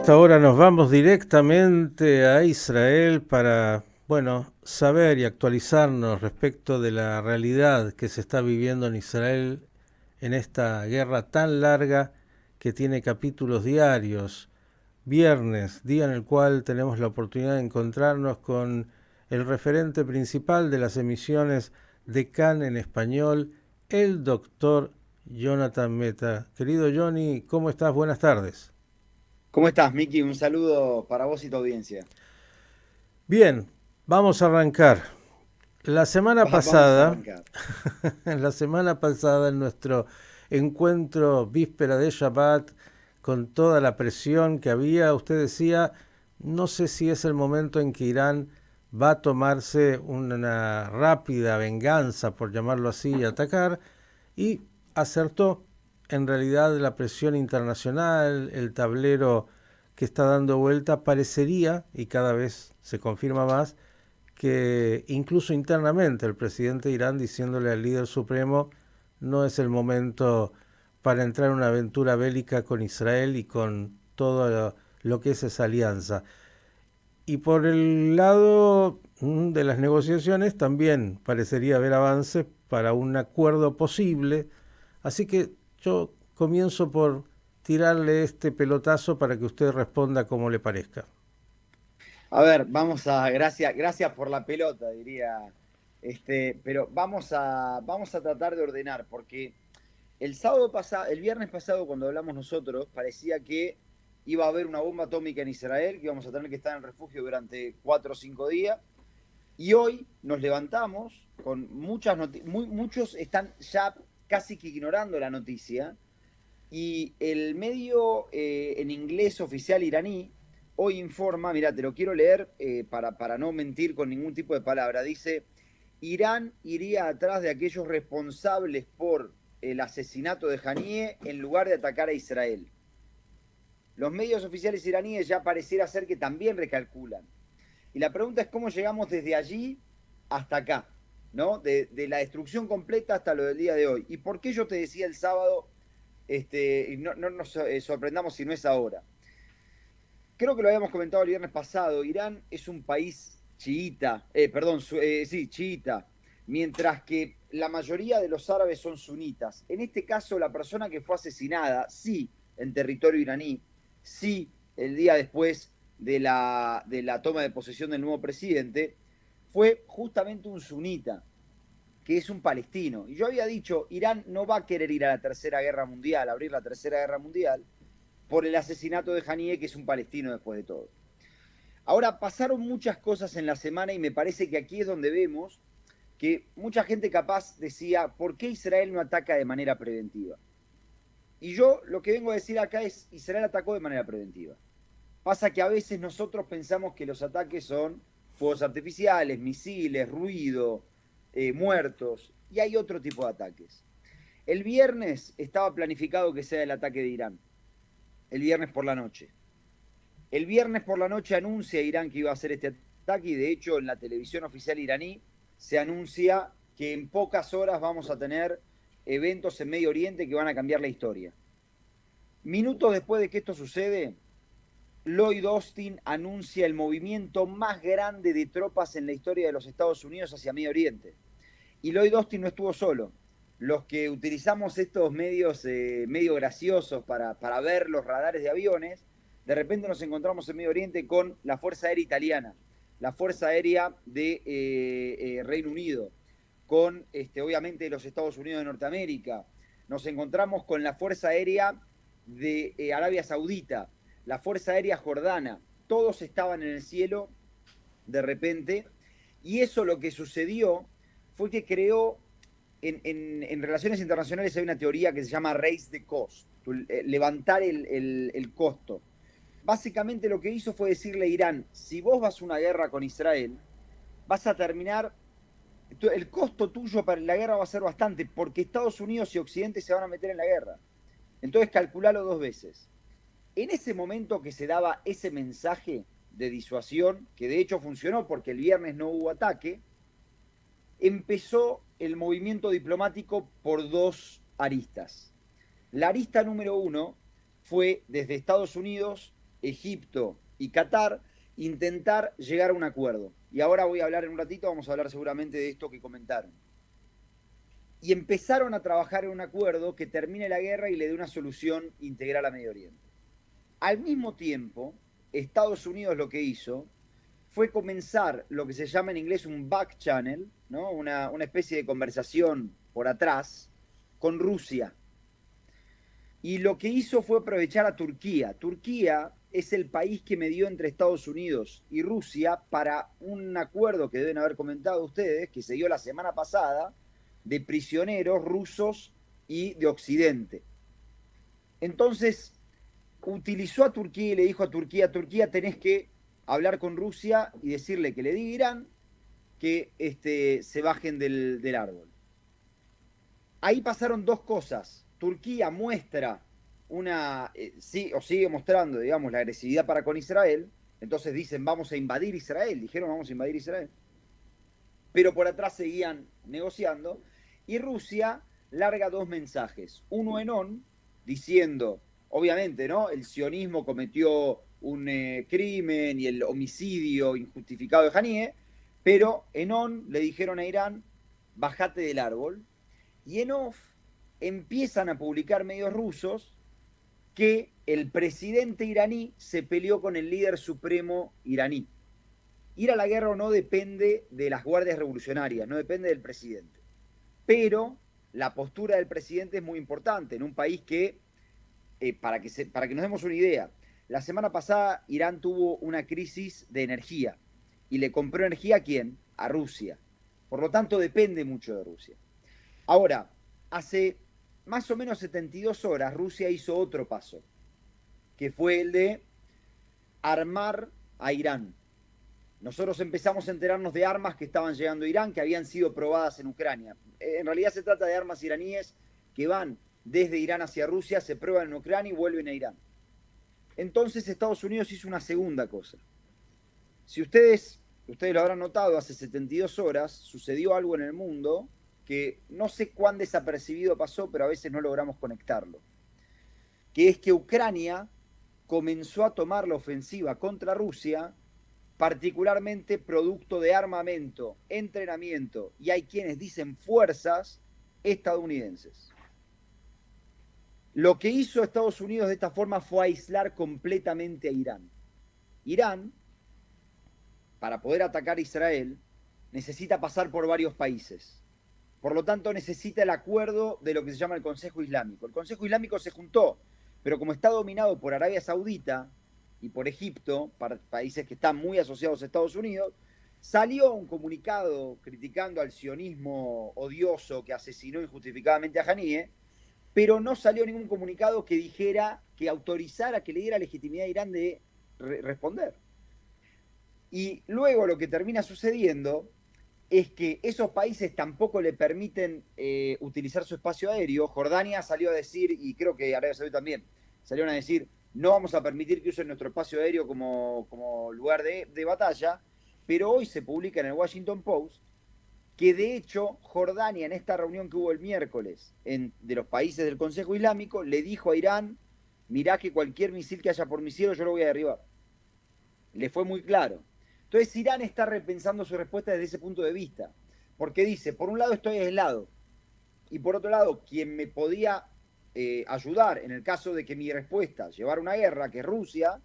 Ahora nos vamos directamente a Israel para, bueno, saber y actualizarnos respecto de la realidad que se está viviendo en Israel en esta guerra tan larga que tiene capítulos diarios. Viernes, día en el cual tenemos la oportunidad de encontrarnos con el referente principal de las emisiones de CAN en español, el doctor Jonathan Meta. Querido Johnny, ¿cómo estás? Buenas tardes. ¿Cómo estás, Miki? Un saludo para vos y tu audiencia. Bien, vamos a arrancar. La semana Vamos a pasada, arrancar. la semana pasada en nuestro encuentro víspera de Shabbat, con toda la presión que había, usted decía, no sé si es el momento en que Irán va a tomarse una rápida venganza, por llamarlo así, y atacar, y acertó. En realidad la presión internacional, el tablero que está dando vuelta, parecería, y cada vez se confirma más, que incluso internamente el presidente de Irán diciéndole al líder supremo no es el momento para entrar en una aventura bélica con Israel y con todo lo que es esa alianza. Y por el lado de las negociaciones también parecería haber avances para un acuerdo posible. Así que yo comienzo por tirarle este pelotazo para que usted responda como le parezca. A ver, gracias por la pelota, diría. Pero vamos a tratar de ordenar, porque el sábado pasado, el viernes pasado, cuando hablamos nosotros, parecía que iba a haber una bomba atómica en Israel, que íbamos a tener que estar en refugio durante 4 o 5 días. Y hoy nos levantamos con muchas noticias, muchos están ya casi que ignorando la noticia. Y el medio en inglés oficial iraní hoy informa, mira, te lo quiero leer para no mentir con ningún tipo de palabra. Dice, Irán iría atrás de aquellos responsables por el asesinato de Haniyeh en lugar de atacar a Israel. Los medios oficiales iraníes ya pareciera ser que también recalculan. Y la pregunta es cómo llegamos desde allí hasta acá, ¿no? De la destrucción completa hasta lo del día de hoy. ¿Y por qué yo te decía el sábado no nos sorprendamos si no es ahora? Creo que lo habíamos comentado el viernes pasado. Irán es un país chiita, perdón, sí, chiita, mientras que la mayoría de los árabes son sunitas. En este caso, la persona que fue asesinada, sí, en territorio iraní, sí, el día después de la toma de posesión del nuevo presidente, fue justamente un sunita, que es un palestino. Y yo había dicho, Irán no va a querer ir a la Tercera Guerra Mundial, a abrir la Tercera Guerra Mundial, por el asesinato de Haniyeh, que es un palestino después de todo. Ahora, pasaron muchas cosas en la semana y me parece que aquí es donde vemos que mucha gente capaz decía, ¿por qué Israel no ataca de manera preventiva? Y yo lo que vengo a decir acá es, Israel atacó de manera preventiva. Pasa que a veces nosotros pensamos que los ataques son fuegos artificiales, misiles, ruido, muertos, y hay otro tipo de ataques. El viernes estaba planificado que sea el ataque de Irán, el viernes por la noche. El viernes por la noche anuncia Irán que iba a hacer este ataque y de hecho en la televisión oficial iraní se anuncia que en pocas horas vamos a tener eventos en Medio Oriente que van a cambiar la historia. Minutos después de que esto sucede, Lloyd Austin anuncia el movimiento más grande de tropas en la historia de los Estados Unidos hacia Medio Oriente. Y Lloyd Austin no estuvo solo. Los que utilizamos estos medios medio graciosos para ver los radares de aviones, de repente nos encontramos en Medio Oriente con la Fuerza Aérea Italiana, la Fuerza Aérea de Reino Unido, con obviamente los Estados Unidos de Norteamérica. Nos encontramos con la Fuerza Aérea de Arabia Saudita, la Fuerza Aérea Jordana. Todos estaban en el cielo de repente. Y eso lo que sucedió fue que creó en relaciones internacionales hay una teoría que se llama raise the cost, levantar el costo. Básicamente lo que hizo fue decirle a Irán, si vos vas a una guerra con Israel, vas a terminar, el costo tuyo para la guerra va a ser bastante, porque Estados Unidos y Occidente se van a meter en la guerra. Entonces calculalo 2 veces. En ese momento que se daba ese mensaje de disuasión, que de hecho funcionó porque el viernes no hubo ataque, empezó el movimiento diplomático por dos aristas. La arista número uno fue desde Estados Unidos, Egipto y Qatar intentar llegar a un acuerdo. Y ahora voy a hablar en un ratito, vamos a hablar seguramente de esto que comentaron. Y empezaron a trabajar en un acuerdo que termine la guerra y le dé una solución integral a Medio Oriente. Al mismo tiempo, Estados Unidos lo que hizo fue comenzar lo que se llama en inglés un back channel, ¿no? una especie de conversación por atrás con Rusia. Y lo que hizo fue aprovechar a Turquía. Turquía es el país que medió entre Estados Unidos y Rusia para un acuerdo que deben haber comentado ustedes, que se dio la semana pasada, de prisioneros rusos y de Occidente. Entonces, utilizó a Turquía y le dijo a Turquía, tenés que hablar con Rusia y decirle que le diga a Irán que se bajen del árbol. Ahí pasaron dos cosas. Turquía muestra sigue mostrando, digamos, la agresividad para con Israel. Entonces dicen, vamos a invadir Israel. Dijeron, vamos a invadir Israel. Pero por atrás seguían negociando. Y Rusia larga dos mensajes. Uno en on, diciendo, obviamente, ¿no? El sionismo cometió un crimen y el homicidio injustificado de Haniyeh, pero en on le dijeron a Irán, bajate del árbol. Y en off empiezan a publicar medios rusos que el presidente iraní se peleó con el líder supremo iraní. Ir a la guerra o no depende de las guardias revolucionarias, no depende del presidente. Pero la postura del presidente es muy importante en un país que, para que nos demos una idea, la semana pasada Irán tuvo una crisis de energía y le compró energía ¿a quién? A Rusia. Por lo tanto, depende mucho de Rusia. Ahora, hace más o menos 72 horas Rusia hizo otro paso, que fue el de armar a Irán. Nosotros empezamos a enterarnos de armas que estaban llegando a Irán, que habían sido probadas en Ucrania. En realidad se trata de armas iraníes que van desde Irán hacia Rusia, se prueban en Ucrania y vuelven a Irán. Entonces Estados Unidos hizo una segunda cosa. Si ustedes lo habrán notado, hace 72 horas sucedió algo en el mundo que no sé cuán desapercibido pasó, pero a veces no logramos conectarlo. Que es que Ucrania comenzó a tomar la ofensiva contra Rusia, particularmente producto de armamento, entrenamiento, y hay quienes dicen fuerzas estadounidenses. Lo que hizo Estados Unidos de esta forma fue aislar completamente a Irán. Irán, para poder atacar a Israel, necesita pasar por varios países. Por lo tanto, necesita el acuerdo de lo que se llama el Consejo Islámico. El Consejo Islámico se juntó, pero como está dominado por Arabia Saudita y por Egipto, países que están muy asociados a Estados Unidos, salió un comunicado criticando al sionismo odioso que asesinó injustificadamente a Haniyeh, pero no salió ningún comunicado que dijera, que autorizara, que le diera legitimidad a Irán de responder. Y luego lo que termina sucediendo es que esos países tampoco le permiten utilizar su espacio aéreo. Jordania salió a decir, y creo que Arabia Saudita también, salieron a decir, no vamos a permitir que usen nuestro espacio aéreo como lugar de batalla, pero hoy se publica en el Washington Post que de hecho Jordania en esta reunión que hubo el miércoles de los países del Consejo Islámico le dijo a Irán, mirá que cualquier misil que haya por mi cielo yo lo voy a derribar. Le fue muy claro. Entonces Irán está repensando su respuesta desde ese punto de vista, porque dice, por un lado estoy aislado, y por otro lado, quien me podía ayudar en el caso de que mi respuesta llevara una guerra, que es Rusia,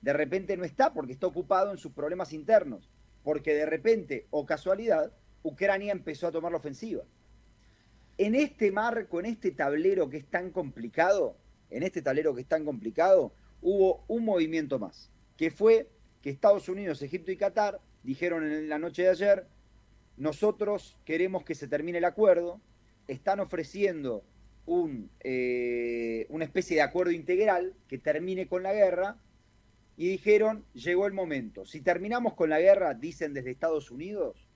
de repente no está porque está ocupado en sus problemas internos, porque de repente, o casualidad, Ucrania empezó a tomar la ofensiva. En este marco, en este tablero que es tan complicado, hubo un movimiento más, que fue que Estados Unidos, Egipto y Qatar dijeron en la noche de ayer, nosotros queremos que se termine el acuerdo, están ofreciendo una especie de acuerdo integral que termine con la guerra, y dijeron, llegó el momento. Si terminamos con la guerra, dicen desde Estados Unidos,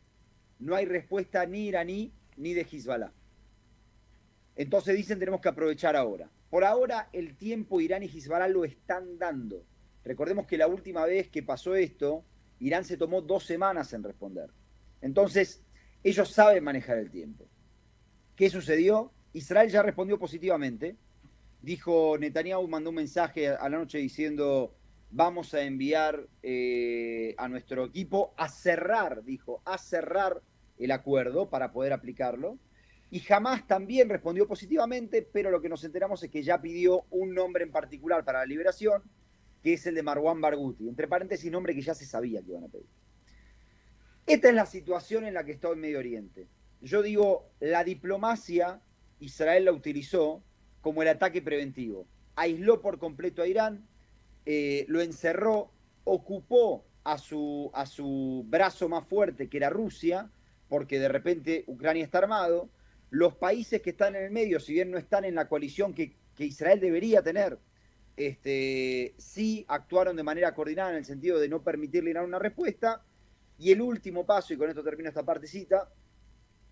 no hay respuesta ni iraní ni de Hezbollah. Entonces dicen, tenemos que aprovechar ahora. Por ahora, el tiempo Irán y Hezbollah lo están dando. Recordemos que la última vez que pasó esto, Irán se tomó 2 semanas en responder. Entonces, ellos saben manejar el tiempo. ¿Qué sucedió? Israel ya respondió positivamente Dijo, Netanyahu mandó un mensaje a la noche diciendo, vamos a enviar a nuestro equipo a cerrar, dijo, a cerrar el acuerdo para poder aplicarlo. Y Hamas también respondió positivamente, pero lo que nos enteramos es que ya pidió un nombre en particular para la liberación, que es el de Marwan Barghouti. Entre paréntesis, nombre que ya se sabía que iban a pedir. Esta es la situación en la que está el Medio Oriente. Yo digo, la diplomacia, Israel la utilizó como el ataque preventivo. Aisló por completo a Irán, lo encerró, ocupó a su brazo más fuerte, que era Rusia, porque de repente Ucrania está armado. Los países que están en el medio, si bien no están en la coalición que Israel debería tener, sí actuaron de manera coordinada en el sentido de no permitirle a Irán una respuesta. Y el último paso, y con esto termino esta partecita,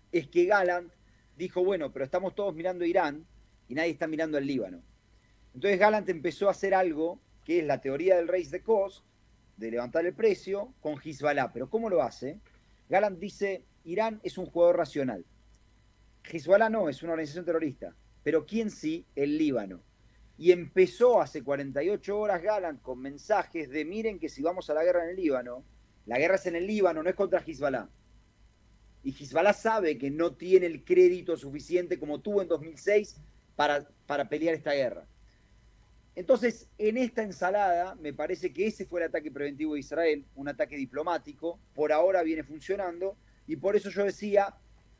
es que Gallant dijo, bueno, pero estamos todos mirando a Irán y nadie está mirando al Líbano. Entonces Gallant empezó a hacer algo que es la teoría del raise the cost, de levantar el precio, con Hezbollah. ¿Pero cómo lo hace? Gallant dice, Irán es un jugador racional. Hezbollah no, es una organización terrorista. Pero ¿quién sí? El Líbano. Y empezó hace 48 horas Gallant con mensajes de, miren que si vamos a la guerra en el Líbano, la guerra es en el Líbano, no es contra Hezbollah. Y Hezbollah sabe que no tiene el crédito suficiente como tuvo en 2006 para pelear esta guerra. Entonces, en esta ensalada, me parece que ese fue el ataque preventivo de Israel, un ataque diplomático, por ahora viene funcionando, y por eso yo decía,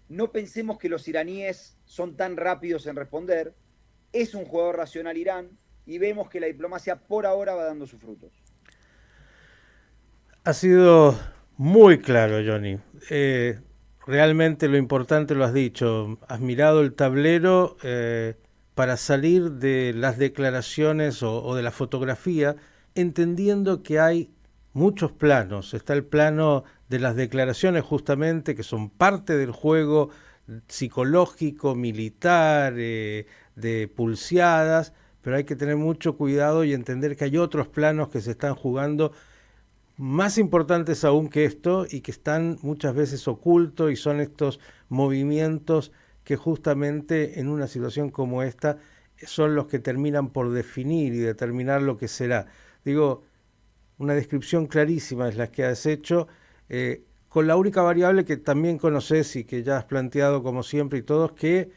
no pensemos que los iraníes son tan rápidos en responder, es un jugador racional Irán, y vemos que la diplomacia por ahora va dando sus frutos. Ha sido muy claro, Johnny. Realmente lo importante lo has dicho. Has mirado el tablero para salir de las declaraciones o de la fotografía, entendiendo que hay muchos planos. Está el plano de las declaraciones justamente, que son parte del juego psicológico, militar, de pulseadas, pero hay que tener mucho cuidado y entender que hay otros planos que se están jugando más importantes aún que esto y que están muchas veces ocultos, y son estos movimientos que justamente en una situación como esta son los que terminan por definir y determinar lo que será. Digo, una descripción clarísima es la que has hecho, con la única variable que también conoces y que ya has planteado como siempre y todos, que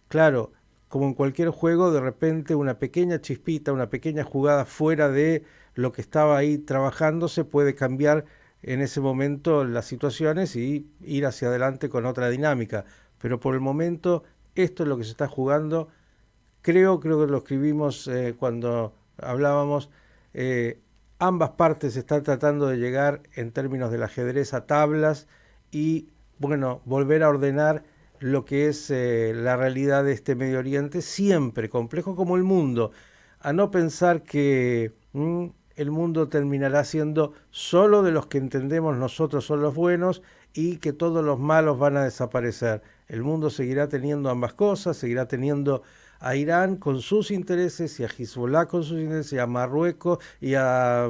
claro, como en cualquier juego, de repente una pequeña chispita, una pequeña jugada fuera de lo que estaba ahí trabajándose puede cambiar en ese momento las situaciones y ir hacia adelante con otra dinámica. Pero por el momento esto es lo que se está jugando. Creo que lo escribimos cuando hablábamos. Ambas partes están tratando de llegar en términos del ajedrez a tablas y, bueno, volver a ordenar lo que es la realidad de este Medio Oriente, siempre complejo como el mundo, a no pensar que el mundo terminará siendo solo de los que entendemos nosotros son los buenos y que todos los malos van a desaparecer. El mundo seguirá teniendo ambas cosas, seguirá teniendo a Irán con sus intereses y a Hezbollah con sus intereses y a Marruecos y a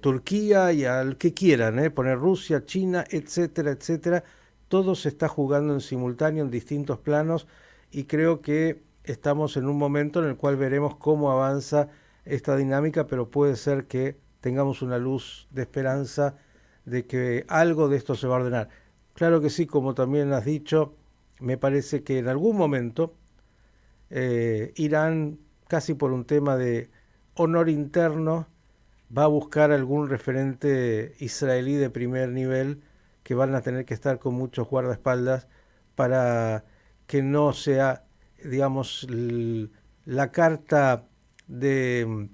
Turquía y al que quieran, poner Rusia, China, etcétera, etcétera. Todo se está jugando en simultáneo en distintos planos y creo que estamos en un momento en el cual veremos cómo avanza esta dinámica, pero puede ser que tengamos una luz de esperanza de que algo de esto se va a ordenar. Claro que sí, como también has dicho, me parece que en algún momento Irán, casi por un tema de honor interno, va a buscar algún referente israelí de primer nivel que van a tener que estar con muchos guardaespaldas para que no sea, digamos, la carta de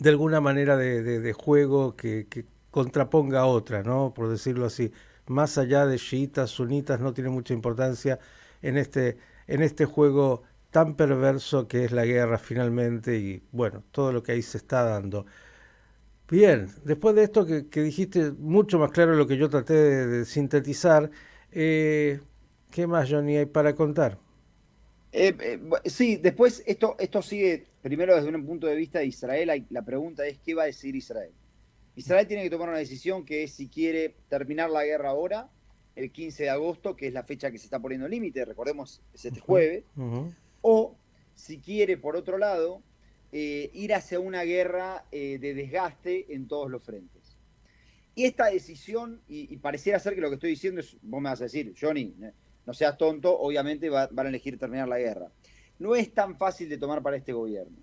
alguna manera de juego que contraponga a otra, ¿no? Por decirlo así. Más allá de chiitas, sunitas, no tiene mucha importancia en este juego tan perverso que es la guerra finalmente, y bueno, todo lo que ahí se está dando. Bien, después de esto que dijiste mucho más claro lo que yo traté de sintetizar, ¿qué más, Johnny, hay para contar? Sí, después esto sigue primero desde un punto de vista de Israel. La pregunta es, ¿qué va a decir Israel? Israel tiene que tomar una decisión que es si quiere terminar la guerra ahora, el 15 de agosto, que es la fecha que se está poniendo límite, recordemos, es este Uh -huh, jueves, uh -huh. o si quiere, por otro lado, ir hacia una guerra de desgaste en todos los frentes. Y esta decisión, y pareciera ser que lo que estoy diciendo es, vos me vas a decir, Johnny, no seas tonto, obviamente van a elegir terminar la guerra. No es tan fácil de tomar para este gobierno.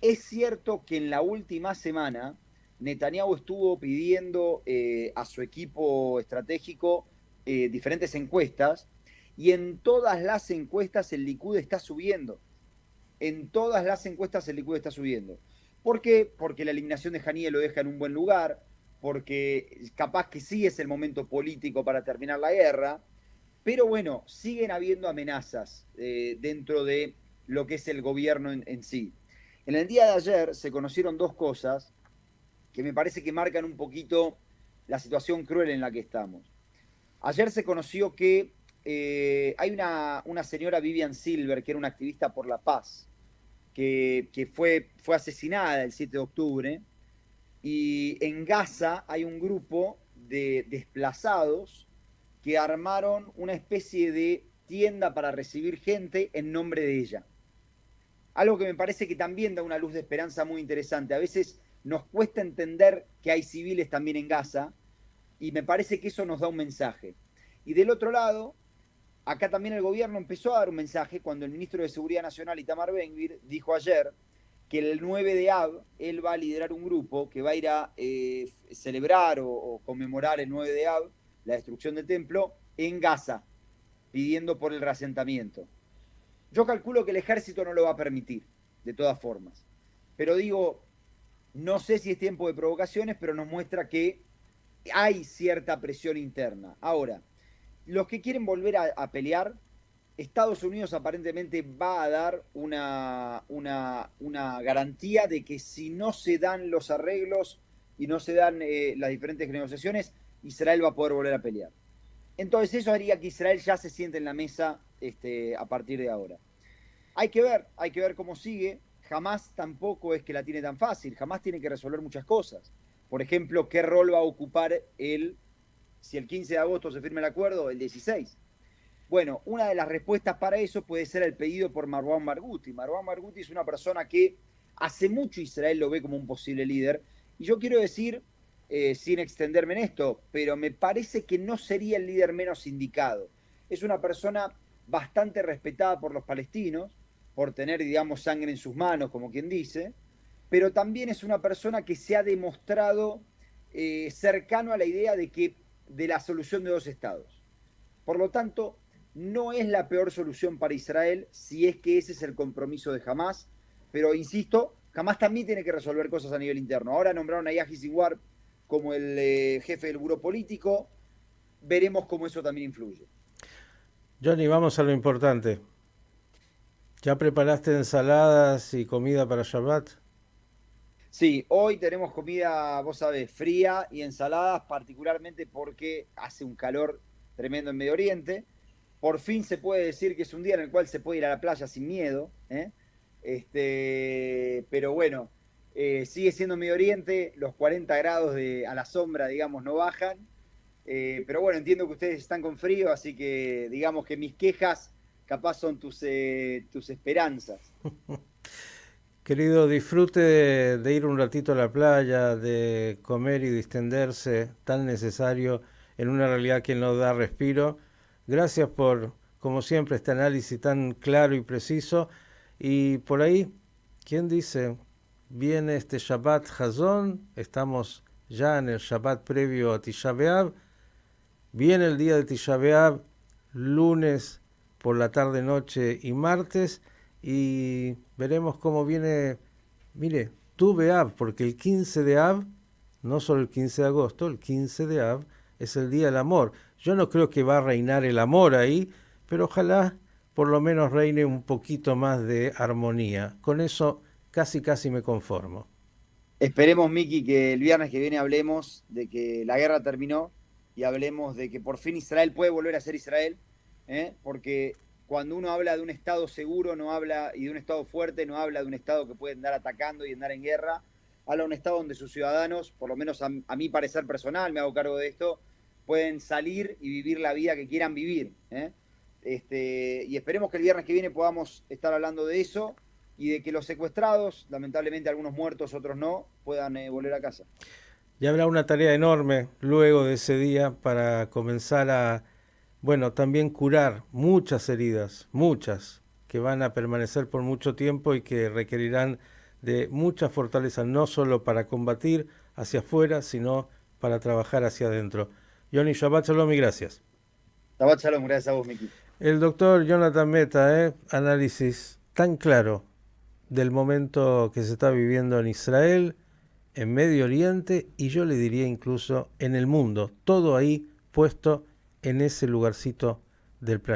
Es cierto que en la última semana Netanyahu estuvo pidiendo a su equipo estratégico diferentes encuestas, y en todas las encuestas el Likud está subiendo. En todas las encuestas el Likud está subiendo. ¿Por qué? Porque la eliminación de Haniyeh lo deja en un buen lugar, porque capaz que sí es el momento político para terminar la guerra, pero bueno, siguen habiendo amenazas dentro de lo que es el gobierno en sí. En el día de ayer se conocieron dos cosas que me parece que marcan un poquito la situación cruel en la que estamos. Ayer se conoció que hay una señora, Vivian Silver, que era una activista por la paz, que fue asesinada el 7 de octubre, y en Gaza hay un grupo de desplazados que armaron una especie de tienda para recibir gente en nombre de ella. Algo que me parece que también da una luz de esperanza muy interesante. A veces nos cuesta entender que hay civiles también en Gaza, y me parece que eso nos da un mensaje. Y del otro lado, acá también el gobierno empezó a dar un mensaje cuando el ministro de Seguridad Nacional, Itamar Ben-Gvir, dijo ayer que el 9 de Av él va a liderar un grupo que va a ir a celebrar o conmemorar el 9 de Av, la destrucción del templo, en Gaza, pidiendo por el reasentamiento. Yo calculo que el ejército no lo va a permitir, de todas formas. Pero digo, no sé si es tiempo de provocaciones, pero nos muestra que hay cierta presión interna. Ahora, los que quieren volver a pelear, Estados Unidos aparentemente va a dar una garantía de que si no se dan los arreglos y no se dan las diferentes negociaciones, Israel va a poder volver a pelear. Entonces eso haría que Israel ya se siente en la mesa a partir de ahora. Hay que ver cómo sigue. Jamás tampoco es que la tiene tan fácil. Jamás tiene que resolver muchas cosas. Por ejemplo, ¿qué rol va a ocupar si el 15 de agosto se firma el acuerdo, el 16? Bueno, una de las respuestas para eso puede ser el pedido por Marwan Barghouti. Marwan Barghouti es una persona que hace mucho Israel lo ve como un posible líder. Y yo quiero decir, sin extenderme en esto, pero me parece que no sería el líder menos indicado. Es una persona bastante respetada por los palestinos, por tener, digamos, sangre en sus manos, como quien dice, pero también es una persona que se ha demostrado cercano a la idea de la solución de dos estados. Por lo tanto, no es la peor solución para Israel si es que ese es el compromiso de Hamás, pero insisto, Hamás también tiene que resolver cosas a nivel interno. Ahora nombraron a Yahi Sinwar como el jefe del buró político, veremos cómo eso también influye. Johnny, vamos a lo importante. ¿Ya preparaste ensaladas y comida para Shabbat? Sí, hoy tenemos comida, vos sabés, fría y ensaladas, particularmente porque hace un calor tremendo en Medio Oriente. Por fin se puede decir que es un día en el cual se puede ir a la playa sin miedo, ¿eh? Pero bueno, sigue siendo Medio Oriente, los 40 grados a la sombra, digamos, no bajan. Pero bueno, entiendo que ustedes están con frío, así que digamos que mis quejas capaz son tus esperanzas. Querido, disfrute de ir un ratito a la playa, de comer y distenderse, tan necesario en una realidad que no da respiro. Gracias por, como siempre, este análisis tan claro y preciso. Y por ahí, ¿quién dice? Viene este Shabbat Hazón, estamos ya en el Shabbat previo a Tisha B'Av. Viene el día de Tisha B'Av, lunes por la tarde, noche y martes, y veremos cómo viene, mire, Tu B'Av, porque el 15 de Av, no solo el 15 de agosto, el 15 de Av es el día del amor. Yo no creo que va a reinar el amor ahí, pero ojalá por lo menos reine un poquito más de armonía. Con eso casi me conformo. Esperemos, Miki, que el viernes que viene hablemos de que la guerra terminó y hablemos de que por fin Israel puede volver a ser Israel, ¿eh? Porque cuando uno habla de un Estado seguro no habla y de un Estado fuerte, no habla de un Estado que puede andar atacando y andar en guerra, habla de un Estado donde sus ciudadanos, por lo menos a mi parecer personal, me hago cargo de esto, pueden salir y vivir la vida que quieran vivir, ¿eh? Y esperemos que el viernes que viene podamos estar hablando de eso y de que los secuestrados, lamentablemente algunos muertos, otros no, puedan volver a casa. Y habrá una tarea enorme luego de ese día para comenzar a, bueno, también curar muchas heridas, muchas, que van a permanecer por mucho tiempo y que requerirán de mucha fortaleza, no solo para combatir hacia afuera, sino para trabajar hacia adentro. Johnny, Shabbat Shalom y gracias. Shabbat Shalom, gracias a vos, Miki. El doctor Jonathan Meta, análisis tan claro del momento que se está viviendo en Israel, en Medio Oriente y yo le diría incluso en el mundo, todo ahí puesto en ese lugarcito del planeta.